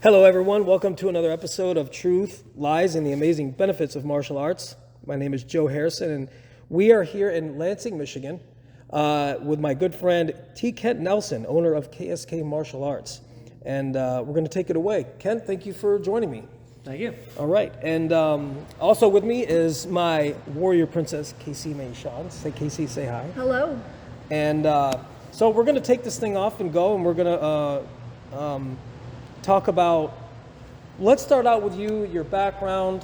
Hello, everyone. Welcome to another episode of Truth, Lies, and the Amazing Benefits of Martial Arts. My name is Joe Harrison, and we are here in Lansing, Michigan, with my good friend T. Kent Nelson, owner of KSK Martial Arts. And we're going to take it away. Kent, thank you for joining me. Thank you. All right. And also with me is my warrior princess, Casey May Sean. Say, Casey, say hi. Hello. And so we're going to take this thing off and go, and we're going to talk about, let's start out with you, your background,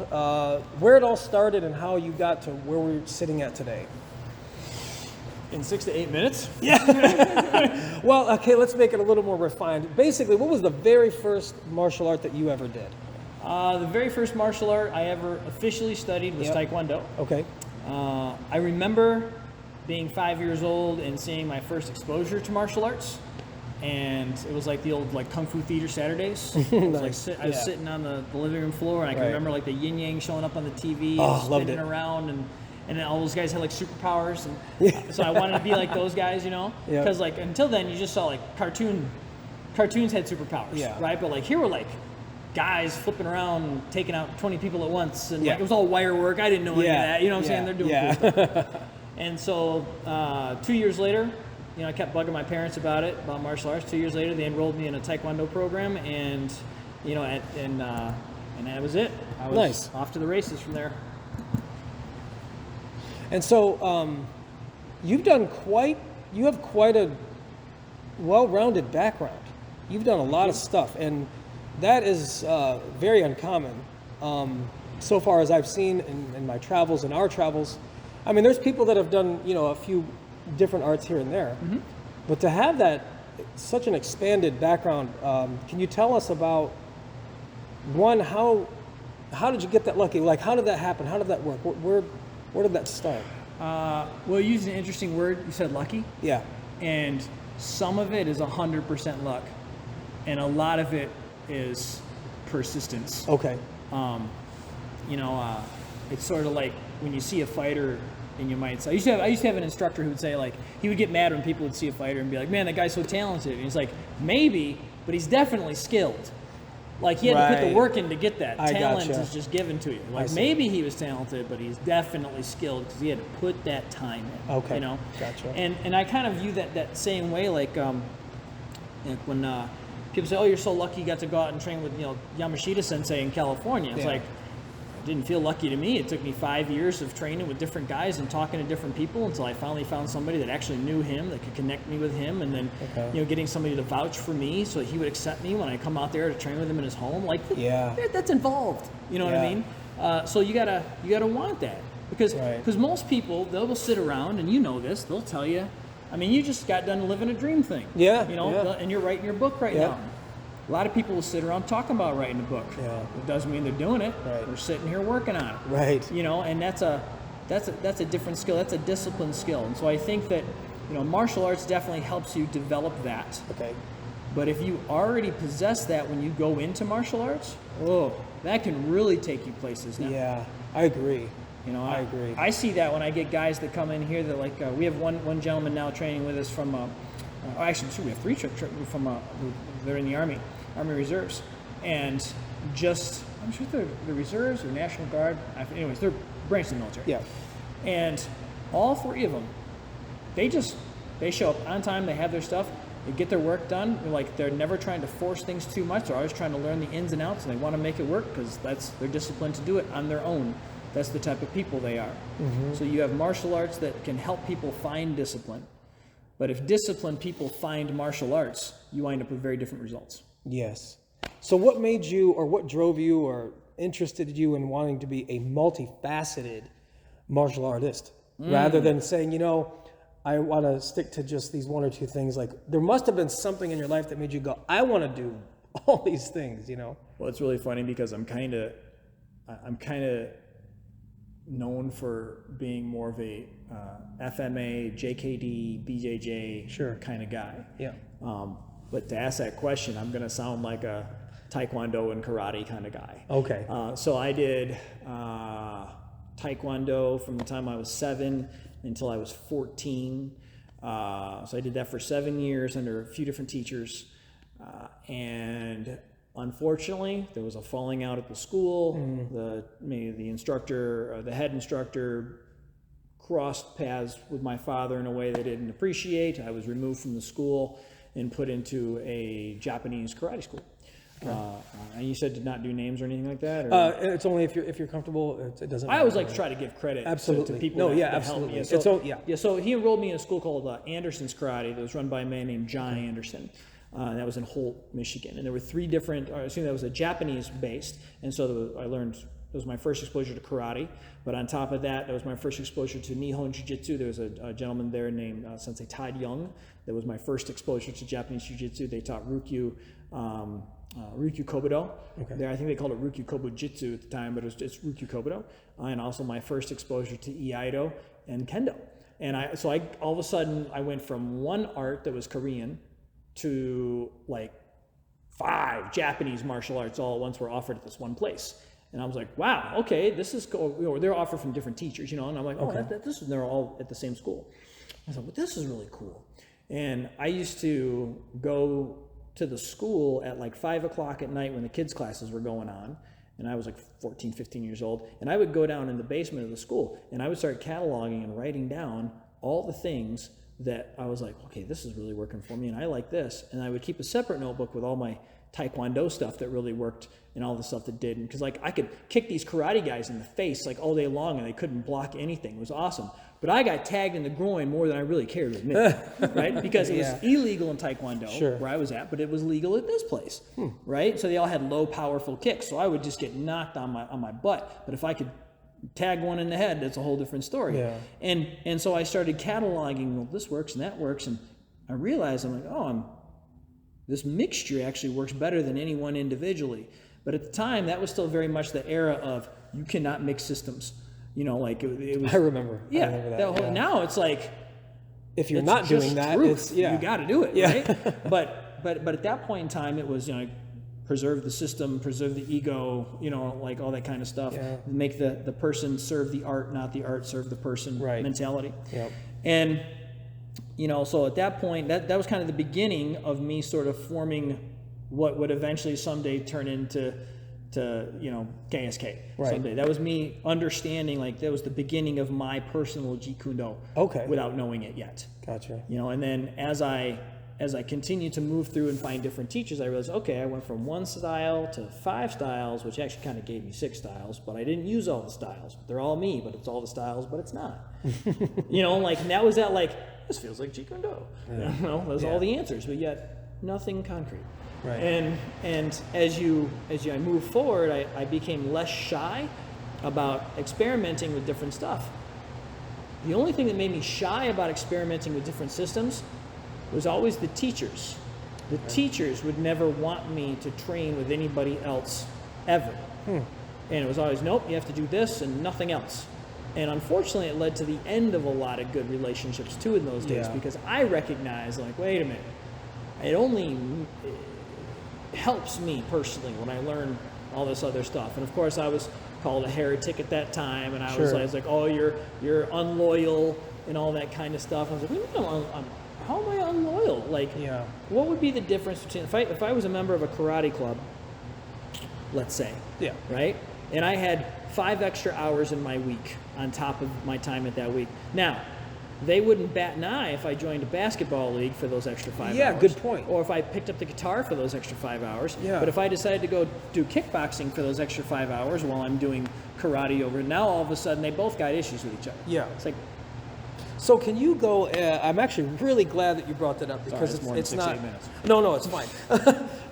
where it all started and how you got to where we're sitting at today. In 6 to 8 minutes? Yeah. Well, okay, let's make it a little more refined. Basically, what was the very first martial art that you ever did? The very first martial art I ever officially studied was Taekwondo. Okay. I remember being 5 years old and seeing my first exposure to martial arts. And it was like the old Kung Fu Theater Saturdays. Nice. I was sitting on the living room floor, and I can remember the yin yang showing up on the TV, spinning around, and then all those guys had superpowers, and so I wanted to be like those guys, because until then you just saw cartoons had superpowers, right? But here were guys flipping around and taking out 20 people at once, and it was all wire work. I didn't know any of that, you know what I'm saying? They're doing cool stuff. And so 2 years later, I kept bugging my parents about martial arts. 2 years later, they enrolled me in a Taekwondo program, and and that was it. I was off to the races from there. And so you have quite a well-rounded background. You've done a lot of stuff, and that is very uncommon. So far as I've seen in my travels and our travels, I mean, there's people that have done a few different arts here and there, but to have that such an expanded background, can you tell us about one, how did you get that lucky? How did that happen? How did that work? Where did that start? Well, you used an interesting word. You said lucky. Yeah. And some of it is 100% luck, and a lot of it is persistence. Okay. It's sort of like when you see a fighter. And you might say, I used to have an instructor who would say, he would get mad when people would see a fighter and be like, man, that guy's so talented. And he's like, maybe, but he's definitely skilled. He had to put the work in to get that. Talent is just given to you. Maybe he was talented, but he's definitely skilled because he had to put that time in. Okay. Gotcha. And I kind of view that same way, when people say, oh, you're so lucky you got to go out and train with, Yamashita Sensei in California. It's didn't feel lucky to me. It took me 5 years of training with different guys and talking to different people until I finally found somebody that actually knew him, that could connect me with him, and then getting somebody to vouch for me so that he would accept me when I come out there to train with him in his home. That's involved. You know what I mean? So you gotta want that because most people, they'll sit around, and this, they'll tell you, I mean, you just got done living a dream thing. And you're writing your book right now. A lot of people will sit around talking about writing a book. Yeah. It doesn't mean they're doing it. Right. They're sitting here working on it. Right. And that's a different skill. That's a disciplined skill. And so I think that, martial arts definitely helps you develop that. Okay. But if you already possess that when you go into martial arts, that can really take you places now. Yeah, I agree. I agree. I see that when I get guys that come in here that we have one gentleman now training with us from we have three from they're in the Army Reserves, and I'm sure they're the Reserves or National Guard. Anyways, they're branches of the military. Yeah. And all three of them, they show up on time. They have their stuff. They get their work done. They're never trying to force things too much. They're always trying to learn the ins and outs, and they want to make it work because they're disciplined to do it on their own. That's the type of people they are. Mm-hmm. So you have martial arts that can help people find discipline. But if disciplined people find martial arts, you wind up with very different results. Yes. So what made you, or what drove you, or interested you in wanting to be a multifaceted martial artist, rather than saying, I want to stick to just these one or two things? There must have been something in your life that made you go, I want to do all these things, Well, it's really funny because I'm kind of known for being more of a FMA, JKD, BJJ kind of guy. Yeah. But to ask that question, I'm going to sound like a Taekwondo and karate kind of guy. Okay. So I did Taekwondo from the time I was 7 until I was 14. So I did that for 7 years under a few different teachers. And unfortunately, there was a falling out at the school. The instructor, the head instructor, crossed paths with my father in a way they didn't appreciate. I was removed from the school and put into a Japanese karate school. And you said to not do names or anything like that? Or? It's only if you're comfortable. It doesn't. I always like to try to give credit absolutely to people. No, that, yeah, that absolutely. Help me. So he enrolled me in a school called Anderson's Karate that was run by a man named John Anderson. That was in Holt, Michigan, and there were 3 different. I assume that was a Japanese based, and so I learned. It was my first exposure to karate, but on top of that, that was my first exposure to Nihon Jiu-Jitsu. There was a gentleman there named Sensei Todd Young. That was my first exposure to Japanese Jiu-Jitsu. They taught Ryukyu Kobudo. There, I think they called it Ryukyu Kobujitsu at the time, but it's Ryukyu Kobudo. And also my first exposure to Iaido and Kendo. And I all of a sudden, I went from one art that was Korean to like 5 Japanese martial arts all at once were offered at this one place. And I was like, wow, okay, this is cool. They're offered from different teachers, and I'm like, oh, they're all at the same school. I thought, well, this is really cool. And I used to go to the school at like 5 o'clock at night when the kids' classes were going on. And I was like 14, 15 years old. And I would go down in the basement of the school and I would start cataloging and writing down all the things that I was like, okay, this is really working for me and I like this. And I would keep a separate notebook with all my Taekwondo stuff that really worked and all the stuff that didn't. Because like I could kick these karate guys in the face like all day long and they couldn't block anything. It was awesome. But I got tagged in the groin more than I really cared to admit, right? Because it was illegal in Taekwondo where I was at, but it was legal at this place, right? So they all had low, powerful kicks. So I would just get knocked on my butt. But if I could tag one in the head, that's a whole different story. Yeah. And so I started cataloging, well, this works and that works. And I realized, I'm like, this mixture actually works better than any one individually. But at the time, that was still very much the era of you cannot mix systems. Like it was. I remember. Yeah. I remember that. Now it's like, if you're not doing that, you got to do it, right? But at that point in time, it was preserve the system, preserve the ego, like all that kind of stuff. Yeah. Make the person serve the art, not the art serve the person mentality. Yep. And so at that point, that was kind of the beginning of me sort of forming what would eventually someday turn into KSK someday. That was me understanding, like that was the beginning of my personal Jeet Kune Do without knowing it yet. Gotcha. And then as I continued to move through and find different teachers, I realized, okay, I went from 1 style to 5 styles, which actually kind of gave me 6 styles, but I didn't use all the styles. They're all me, but it's all the styles, but it's not. And that was that like, this feels like Jeet Kune Do. Yeah. Those are all the answers, but yet nothing concrete. Right. And as I moved forward, I became less shy about experimenting with different stuff. The only thing that made me shy about experimenting with different systems was always the teachers. The teachers would never want me to train with anybody else ever. And it was always, nope, you have to do this and nothing else. And unfortunately, it led to the end of a lot of good relationships too in those days because I recognized, like, wait a minute, it only helps me personally when I learn all this other stuff. And of course, I was called a heretic at that time, and I was like, oh, you're unloyal and all that kind of stuff. I was like, how am I unloyal? Like, what would be the difference between if I was a member of a karate club, let's say, right, and I had 5 extra hours in my week on top of my time at that week. Now, they wouldn't bat an eye if I joined a basketball league for those extra 5 hours. Yeah, good point. Or if I picked up the guitar for those extra 5 hours. Yeah. But if I decided to go do kickboxing for those extra 5 hours while I'm doing karate over, now all of a sudden they both got issues with each other. Yeah. It's like, so can you go? I'm actually really glad that you brought that up because it's more than 6, not. 8 minutes. No, it's fine.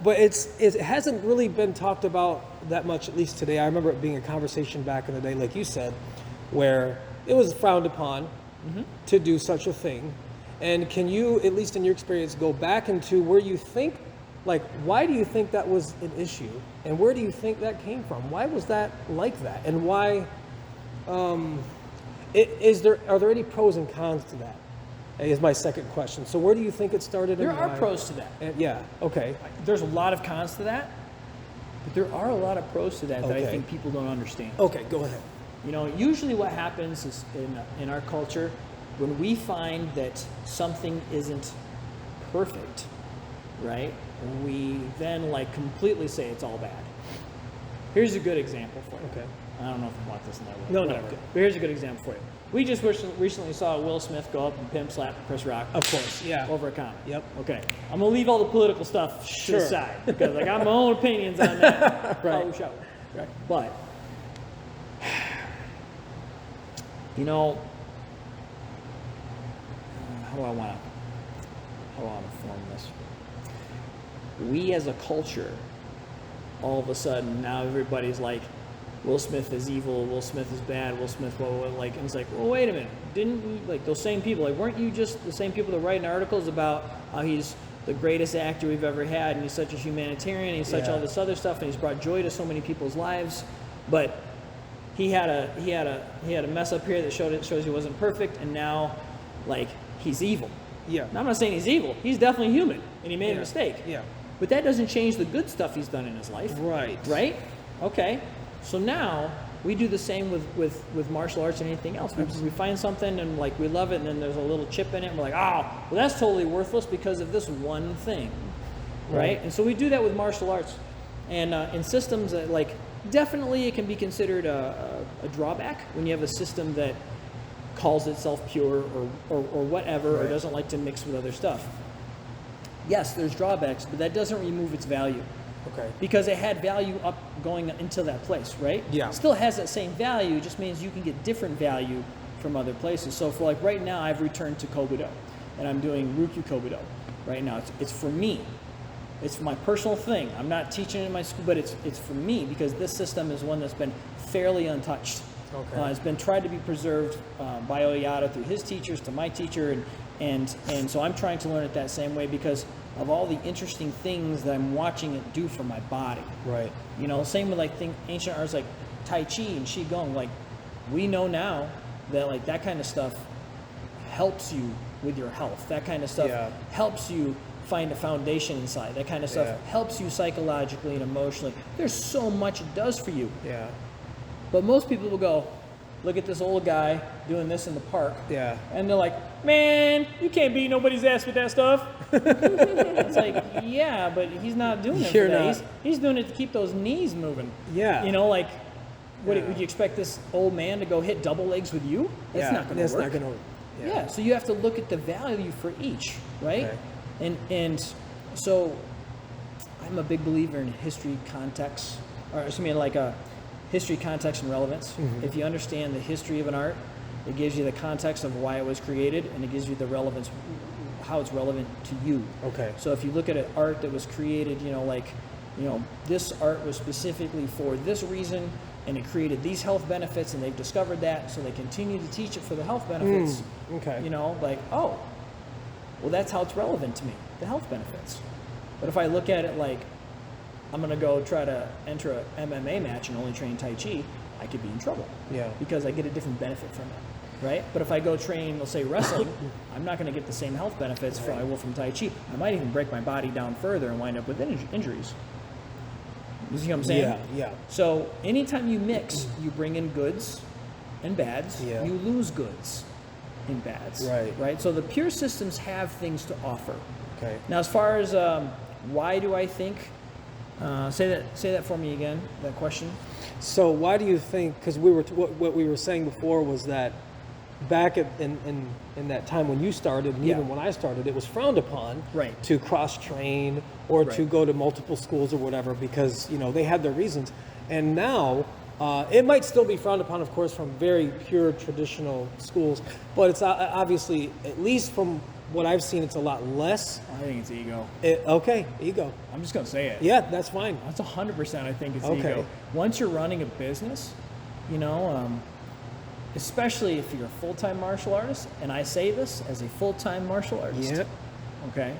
But it hasn't really been talked about that much, at least today. I remember it being a conversation back in the day, like you said, where it was frowned upon to do such a thing. And can you, at least in your experience, go back into where you think, like, why do you think that was an issue, and where do you think that came from? Why was that like that, and why? Are there any pros and cons to that? Is my second question. So where do you think it started? There are pros to that. Okay. There's a lot of cons to that, but there are a lot of pros to that that I think people don't understand. Okay, go ahead. Usually what happens is in our culture, when we find that something isn't perfect, right? We then like completely say it's all bad. Here's a good example for you. Okay. I don't know if I want this in that way. No, whatever. no. But here's a good example for you. We just recently saw Will Smith go up and pimp slap Chris Rock. Of course, yeah. Over a comment. Yep. Okay. I'm gonna leave all the political stuff to the side because I got my own opinions on that. Right. Show. Right. But you know, how do I want to form this? We as a culture, all of a sudden now everybody's like, Will Smith is evil, Will Smith is bad, Will Smith blah, blah, blah, like, and it's like, well, wait a minute, didn't we, like, those same people, like, weren't you just the same people that write in articles about how he's the greatest actor we've ever had, and he's such a humanitarian, and he's such all this other stuff, and he's brought joy to so many people's lives, but he had a mess up here that shows he wasn't perfect, and now, like, he's evil. Yeah. Now, I'm not saying he's evil. He's definitely human, and he made a mistake. Yeah. But that doesn't change the good stuff he's done in his life. Right. Right? Okay. So now we do the same with martial arts and anything else. We find something and like we love it, and then there's a little chip in it, and we're like, oh, well, that's totally worthless because of this one thing. Right? And so we do that with martial arts. And in systems that, like, definitely it can be considered a drawback when you have a system that calls itself pure or whatever, or doesn't like to mix with other stuff. Yes, there's drawbacks, but that doesn't remove its value. Okay. Because it had value up going into that place, right? Yeah. Still has that same value, just means you can get different value from other places. So for like right now, I've returned to Kobudo, and I'm doing Ryukyu Kobudo right now. It's for me. It's my personal thing. I'm not teaching it in my school, but it's for me because this system is one that's been fairly untouched. Okay. It's been tried to be preserved by Oyata through his teachers to my teacher, and so I'm trying to learn it that same way because of all the interesting things that I'm watching it do for my body. Right. You know, same with like ancient arts like Tai Chi and Qigong. Like we know now that like that kind of stuff helps you with your health. That kind of stuff helps you find a foundation inside. That kind of stuff helps you psychologically and emotionally. There's so much it does for you. Yeah. But most people will go, look at this old guy doing this in the park. Yeah. And they're like, man, you can't beat nobody's ass with that stuff. It's like, yeah, but he's not doing it for that. He's doing it to keep those knees moving. Yeah. You know, like, would you expect this old man to go hit double legs with you? That's not going to work. That's not going to work. Yeah, so you have to look at the value for each, right? Okay. And so I'm a big believer in history, context, or excuse me, like a history, context, and relevance. Mm-hmm. If you understand the history of an art, it gives you the context of why it was created, and it gives you the relevance, how it's relevant to you. Okay. So if you look at an art that was created, this art was specifically for this reason, and it created these health benefits, and they've discovered that, so they continue to teach it for the health benefits. Okay. Well, that's how it's relevant to me, the health benefits. But if I look at it like, I'm going to go try to enter an MMA match and only train Tai Chi, I could be in trouble. Yeah. Because I get a different benefit from it, right? But if I go train, let's say, wrestling, I'm not going to get the same health benefits I will from Tai Chi. I might even break my body down further and wind up with injuries. You see what I'm saying? Yeah, yeah. So anytime you mix, you bring in goods and bads. Yeah. You lose goods and bads. Right. So the pure systems have things to offer. Okay. Now, as far as why do I think, say that for me again, that question. So why do you think? Because what we were saying before was that back in that time when you started, and even when I started, it was frowned upon to cross train or to go to multiple schools or whatever because they had their reasons. And now it might still be frowned upon, of course, from very pure traditional schools, but it's obviously, at least from what I've seen, it's a lot less. I think it's ego. Ego. I'm just going to say it. Yeah, that's fine. That's 100% I think it's ego. Once you're running a business, especially if you're a full-time martial artist, and I say this as a full-time martial artist. Yep. Okay?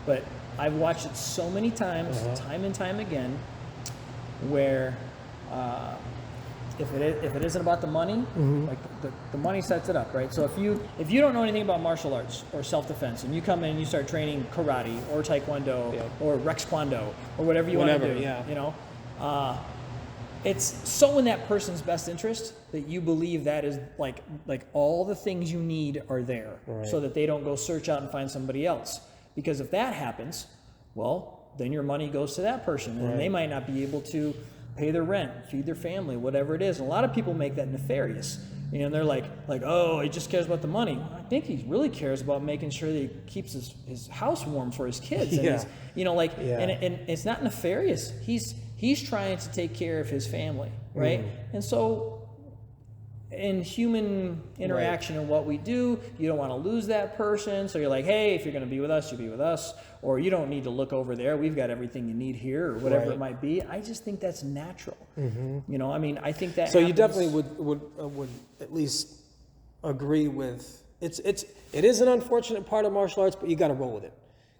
But I've watched it so many times, time and time again, where if it isn't about the money, like the money sets it up, right? So if you don't know anything about martial arts or self-defense, and you come in and you start training karate or taekwondo or rex kwando or whatever you want to do, it's so in that person's best interest that you believe that is like all the things you need are there, so that they don't go search out and find somebody else. Because if that happens, Well, then your money goes to that person, and they might not be able to pay their rent, feed their family, whatever it is. And a lot of people make that nefarious. And they're like, oh, he just cares about the money. Well, I think he really cares about making sure that he keeps his house warm for his kids. And and it's not nefarious. He's trying to take care of his family, right? And so in human interaction and what we do, you don't want to lose that person. So you're like, hey, if you're going to be with us, you be with us. Or you don't need to look over there. We've got everything you need here, or whatever it might be. I just think that's natural. I mean, I think that. So you definitely would at least agree with it is an unfortunate part of martial arts, but you got to roll with it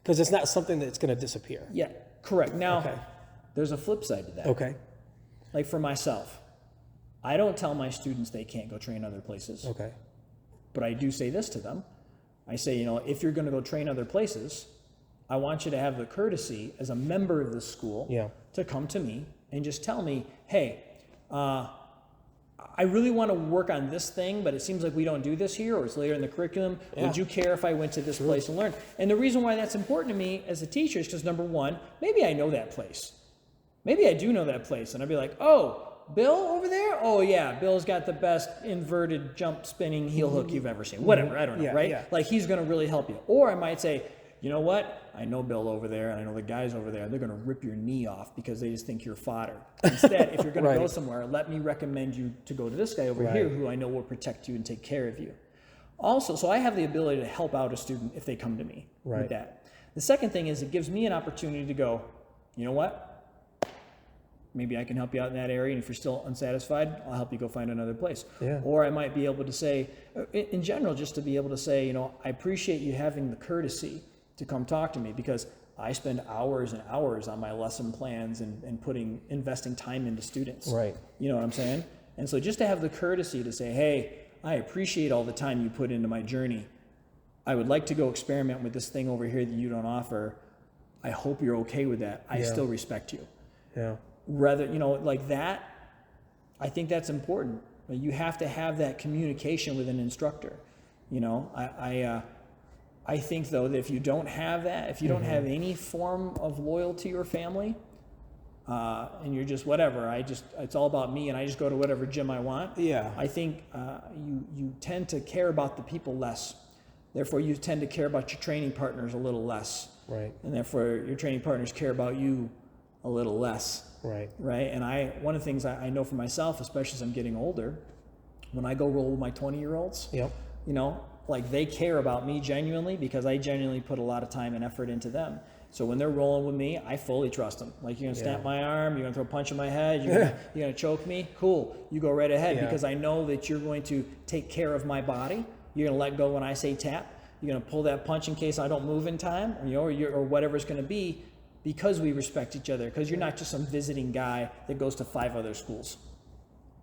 because it's not something that's going to disappear. Yeah, correct. Now, there's a flip side to that. Okay. Like for myself, I don't tell my students they can't go train other places. Okay. But I do say this to them. I say, if you're going to go train other places, I want you to have the courtesy as a member of the school to come to me and just tell me, hey, I really want to work on this thing, but it seems like we don't do this here, or it's later in the curriculum. Would you care if I went to this place and learned? And the reason why that's important to me as a teacher is because, number one, maybe I know that place. Maybe I do know that place. And I'd be like, oh, Bill over there? Oh, yeah, Bill's got the best inverted jump spinning heel hook you've ever seen. Whatever, I don't know, right? Yeah. Like, he's going to really help you. Or I might say, you know what? I know Bill over there, and I know the guys over there. They're going to rip your knee off because they just think you're fodder. Instead, if you're going to go somewhere, let me recommend you to go to this guy over here who I know will protect you and take care of you. Also, so I have the ability to help out a student if they come to me with that. The second thing is it gives me an opportunity to go, you know what? Maybe I can help you out in that area, and if you're still unsatisfied, I'll help you go find another place. Or I might be able to say, in general, just to be able to say, I appreciate you having the courtesy to come talk to me because I spend hours and hours on my lesson plans and investing time into students. Right. You know what I'm saying? And so just to have the courtesy to say, hey, I appreciate all the time you put into my journey. I would like to go experiment with this thing over here that you don't offer. I hope you're okay with that. I still respect you. Yeah. Rather, like that, I think that's important. You have to have that communication with an instructor. I think, though, that if you don't have that, if you don't have any form of loyalty or family, and you're just whatever, it's all about me and I just go to whatever gym I want, I think you tend to care about the people less. Therefore, you tend to care about your training partners a little less. Right. And therefore, your training partners care about you a little less. Right. Right. And one of the things I know for myself, especially as I'm getting older, when I go roll with my 20-year-olds, like they care about me genuinely because I genuinely put a lot of time and effort into them. So when they're rolling with me, I fully trust them. Like, you're going to snap my arm, you're going to throw a punch in my head, you're going to choke me, cool. You go right ahead because I know that you're going to take care of my body. You're going to let go when I say tap. You're going to pull that punch in case I don't move in time, or whatever it's going to be, because we respect each other, because you're not just some visiting guy that goes to 5 other schools.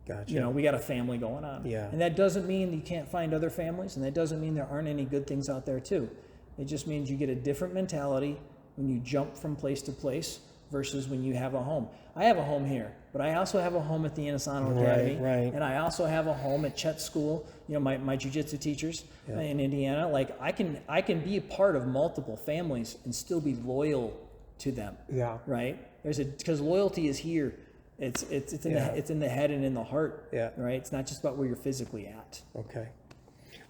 Gotcha. We got a family going on. Yeah. And that doesn't mean you can't find other families, and that doesn't mean there aren't any good things out there too. It just means you get a different mentality when you jump from place to place versus when you have a home. I have a home here, but I also have a home at the Inosanto Academy. Right. And I also have a home at Chet's school, my jiu-jitsu teachers in Indiana. Like, I can be a part of multiple families and still be loyal to them. Yeah. Right? Because loyalty is here. It's in the head and in the heart. Yeah. Right? It's not just about where you're physically at. Okay.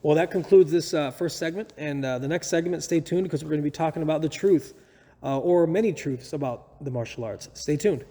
Well, that concludes this first segment, and the next segment, stay tuned because we're going to be talking about the truth, or many truths about the martial arts. Stay tuned.